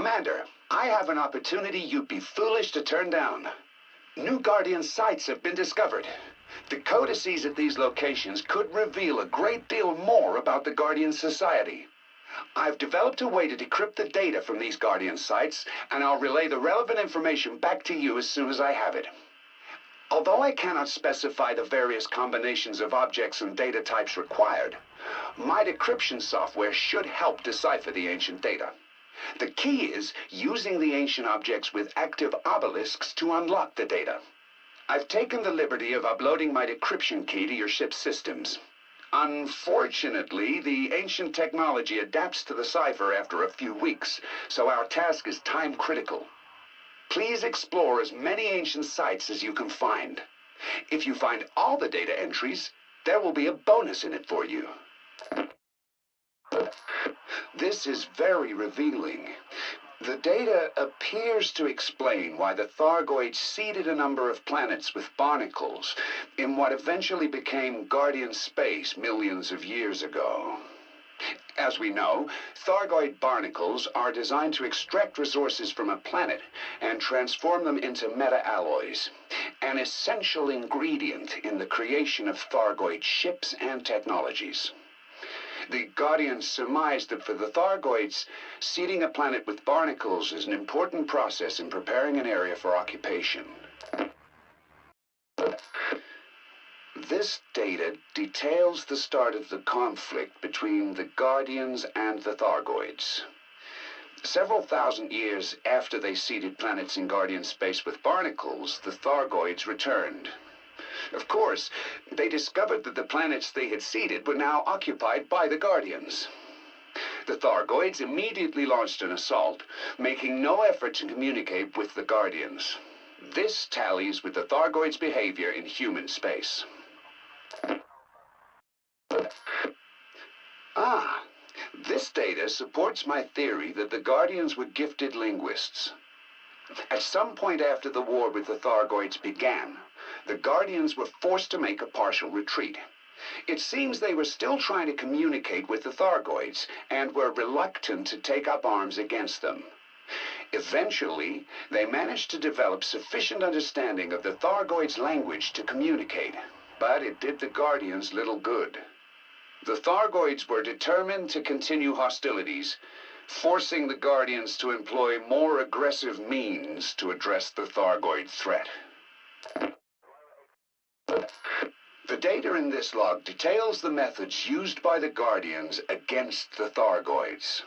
Commander, I have an opportunity you'd be foolish to turn down. New Guardian sites have been discovered. The codices at these locations could reveal a great deal more about the Guardian Society. I've developed a way to decrypt the data from these Guardian sites, and I'll relay the relevant information back to you as soon as I have it. Although I cannot specify the various combinations of objects and data types required, my decryption software should help decipher the ancient data. The key is using the ancient objects with active obelisks to unlock the data. I've taken the liberty of uploading my decryption key to your ship's systems. Unfortunately, the ancient technology adapts to the cipher after a few weeks, so our task is time-critical. Please explore as many ancient sites as you can find. If you find all the data entries, there will be a bonus in it for you. This is very revealing. The data appears to explain why the Thargoids seeded a number of planets with barnacles in what eventually became Guardian space millions of years ago. As we know, Thargoid barnacles are designed to extract resources from a planet and transform them into meta-alloys, an essential ingredient in the creation of Thargoid ships and technologies. The Guardians surmised that for the Thargoids, seeding a planet with barnacles is an important process in preparing an area for occupation. This data details the start of the conflict between the Guardians and the Thargoids. Several thousand years after they seeded planets in Guardian space with barnacles, the Thargoids returned. Of course, they discovered that the planets they had seeded were now occupied by the Guardians. The Thargoids immediately launched an assault, making no effort to communicate with the Guardians. This tallies with the Thargoids' behavior in human space. This data supports my theory that the Guardians were gifted linguists. At some point after the war with the Thargoids began, the Guardians were forced to make a partial retreat. It seems they were still trying to communicate with the Thargoids and were reluctant to take up arms against them. Eventually, they managed to develop sufficient understanding of the Thargoids' language to communicate, but it did the Guardians little good. The Thargoids were determined to continue hostilities, forcing the Guardians to employ more aggressive means to address the Thargoid threat. The data in this log details the methods used by the Guardians against the Thargoids.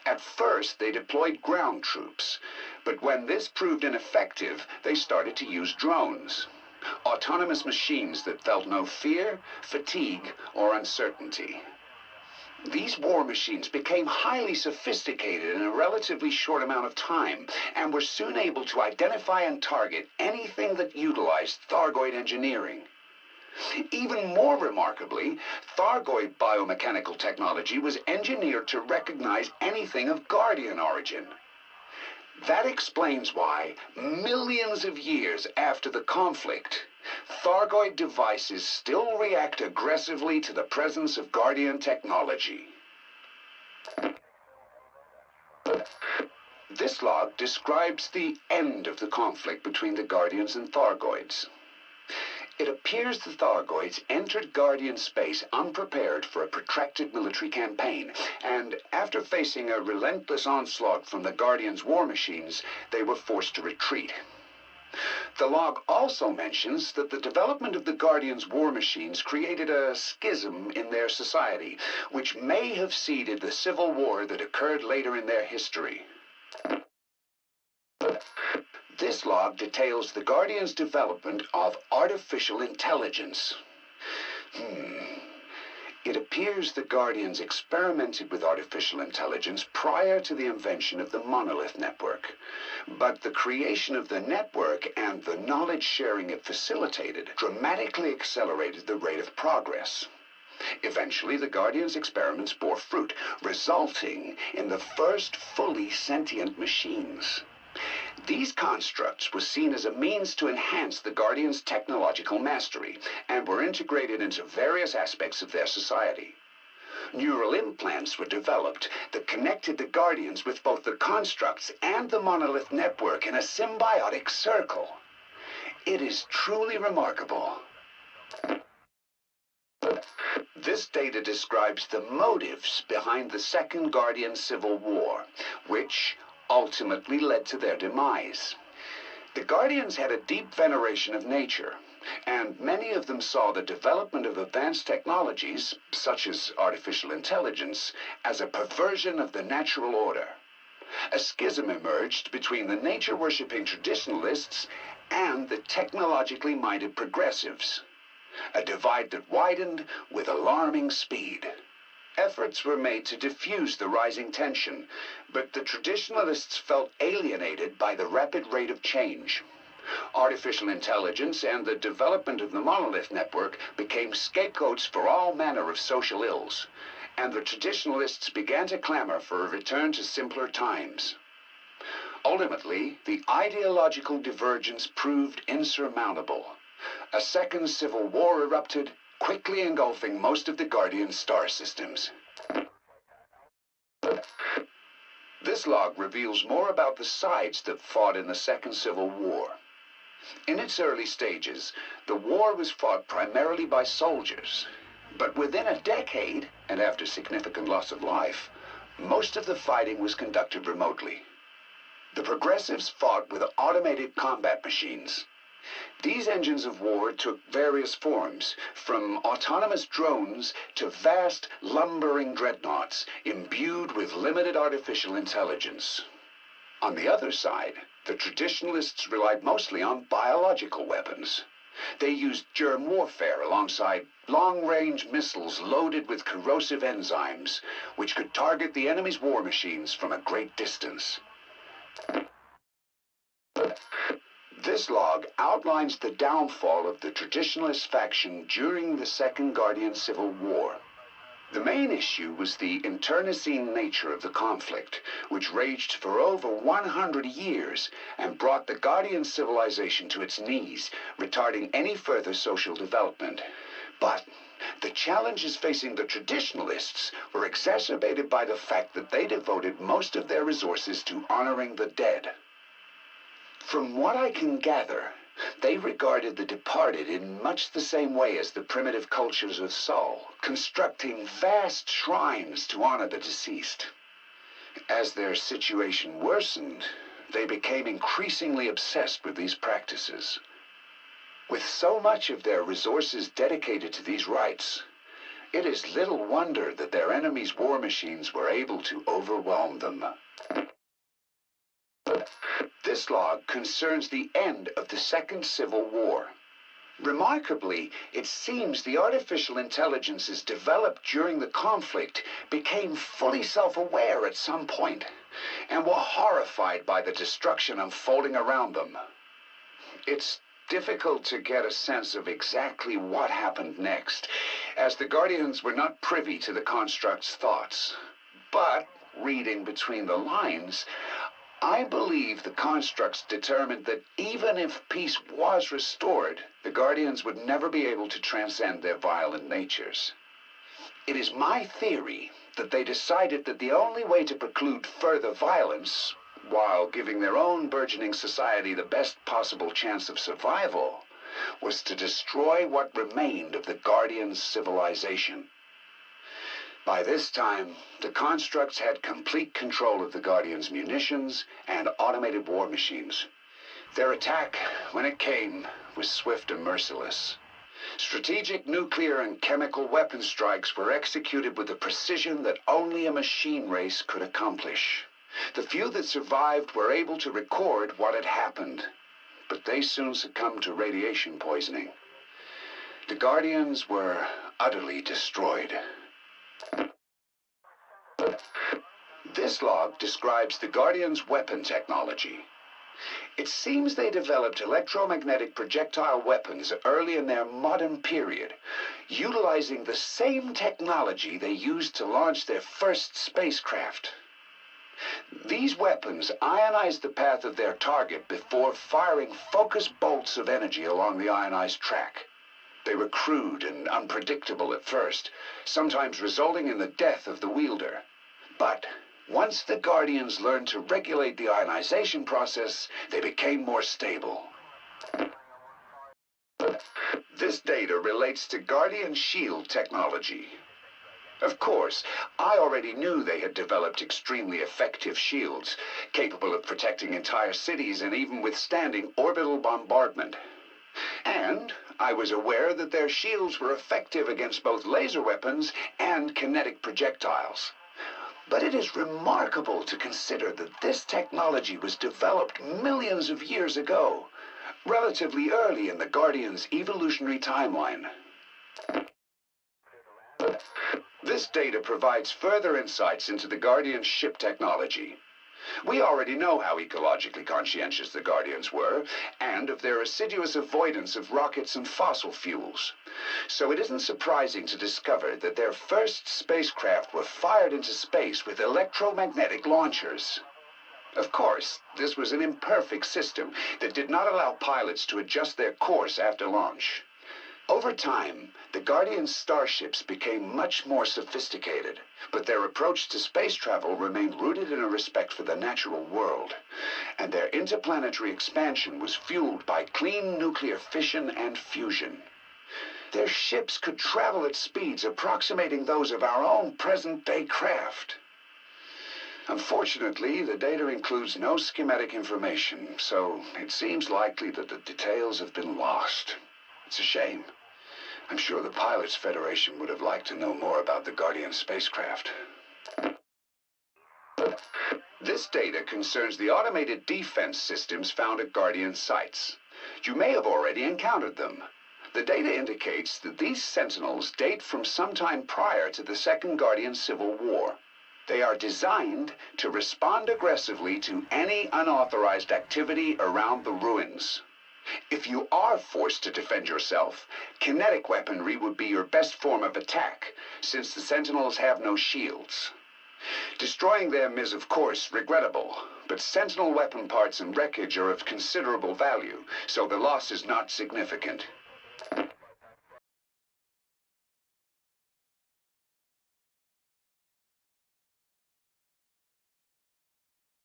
At first, they deployed ground troops, but when this proved ineffective, they started to use drones. Autonomous machines that felt no fear, fatigue, or uncertainty. These war machines became highly sophisticated in a relatively short amount of time, and were soon able to identify and target anything that utilized Thargoid engineering. Even more remarkably, Thargoid biomechanical technology was engineered to recognize anything of Guardian origin. That explains why, millions of years after the conflict, Thargoid devices still react aggressively to the presence of Guardian technology. This log describes the end of the conflict between the Guardians and Thargoids. It appears the Thargoids entered Guardian space unprepared for a protracted military campaign, and after facing a relentless onslaught from the Guardians' war machines, they were forced to retreat. The log also mentions that the development of the Guardians' war machines created a schism in their society, which may have seeded the civil war that occurred later in their history. This log details the Guardians' development of artificial intelligence. It appears the Guardians experimented with artificial intelligence prior to the invention of the monolith network. But the creation of the network and the knowledge sharing it facilitated dramatically accelerated the rate of progress. Eventually, the Guardians' experiments bore fruit, resulting in the first fully sentient machines. These constructs were seen as a means to enhance the Guardians' technological mastery, and were integrated into various aspects of their society. Neural implants were developed that connected the Guardians with both the constructs and the monolith network in a symbiotic circle. It is truly remarkable. This data describes the motives behind the Second Guardian Civil War, which ultimately led to their demise. The Guardians had a deep veneration of nature, and many of them saw the development of advanced technologies, such as artificial intelligence, as a perversion of the natural order. A schism emerged between the nature-worshipping traditionalists and the technologically minded progressives. A divide that widened with alarming speed. Efforts were made to diffuse the rising tension, but the traditionalists felt alienated by the rapid rate of change. Artificial intelligence and the development of the monolith network became scapegoats for all manner of social ills, and the traditionalists began to clamor for a return to simpler times. Ultimately, the ideological divergence proved insurmountable. A second civil war erupted, quickly engulfing most of the Guardian star systems. This log reveals more about the sides that fought in the Second Civil War. In its early stages, the war was fought primarily by soldiers, but within a decade, and after significant loss of life, most of the fighting was conducted remotely. The progressives fought with automated combat machines. These engines of war took various forms, from autonomous drones to vast, lumbering dreadnoughts imbued with limited artificial intelligence. On the other side, the traditionalists relied mostly on biological weapons. They used germ warfare alongside long-range missiles loaded with corrosive enzymes, which could target the enemy's war machines from a great distance. This log outlines the downfall of the traditionalist faction during the Second Guardian Civil War. The main issue was the internecine nature of the conflict, which raged for over 100 years and brought the Guardian civilization to its knees, retarding any further social development. But the challenges facing the traditionalists were exacerbated by the fact that they devoted most of their resources to honoring the dead. From what I can gather, they regarded the departed in much the same way as the primitive cultures of Sol, constructing vast shrines to honor the deceased. As their situation worsened, they became increasingly obsessed with these practices. With so much of their resources dedicated to these rites, it is little wonder that their enemies' war machines were able to overwhelm them. This log concerns the end of the Second Civil War. Remarkably, it seems the artificial intelligences developed during the conflict became fully self-aware at some point, and were horrified by the destruction unfolding around them. It's difficult to get a sense of exactly what happened next, as the Guardians were not privy to the construct's thoughts. But, reading between the lines, I believe the constructs determined that even if peace was restored, the Guardians would never be able to transcend their violent natures. It is my theory that they decided that the only way to preclude further violence, while giving their own burgeoning society the best possible chance of survival, was to destroy what remained of the Guardians' civilization. By this time, the constructs had complete control of the Guardians' munitions and automated war machines. Their attack, when it came, was swift and merciless. Strategic nuclear and chemical weapon strikes were executed with a precision that only a machine race could accomplish. The few that survived were able to record what had happened, but they soon succumbed to radiation poisoning. The Guardians were utterly destroyed. This log describes the Guardians' weapon technology. It seems they developed electromagnetic projectile weapons early in their modern period, utilizing the same technology they used to launch their first spacecraft. These weapons ionized the path of their target before firing focused bolts of energy along the ionized track. They were crude and unpredictable at first, sometimes resulting in the death of the wielder. But once the Guardians learned to regulate the ionization process, they became more stable. This data relates to Guardian shield technology. Of course, I already knew they had developed extremely effective shields, capable of protecting entire cities and even withstanding orbital bombardment. And I was aware that their shields were effective against both laser weapons and kinetic projectiles. But it is remarkable to consider that this technology was developed millions of years ago, relatively early in the Guardian's evolutionary timeline. This data provides further insights into the Guardian's ship technology. We already know how ecologically conscientious the Guardians were, and of their assiduous avoidance of rockets and fossil fuels. So it isn't surprising to discover that their first spacecraft were fired into space with electromagnetic launchers. Of course, this was an imperfect system that did not allow pilots to adjust their course after launch. Over time, the Guardian's starships became much more sophisticated, but their approach to space travel remained rooted in a respect for the natural world, and their interplanetary expansion was fueled by clean nuclear fission and fusion. Their ships could travel at speeds approximating those of our own present-day craft. Unfortunately, the data includes no schematic information, so it seems likely that the details have been lost. It's a shame. I'm sure the Pilots Federation would have liked to know more about the Guardian spacecraft. This data concerns the automated defense systems found at Guardian sites. You may have already encountered them. The data indicates that these Sentinels date from sometime prior to the Second Guardian Civil War. They are designed to respond aggressively to any unauthorized activity around the ruins. If you are forced to defend yourself, kinetic weaponry would be your best form of attack, since the Sentinels have no shields. Destroying them is, of course, regrettable, but Sentinel weapon parts and wreckage are of considerable value, so the loss is not significant.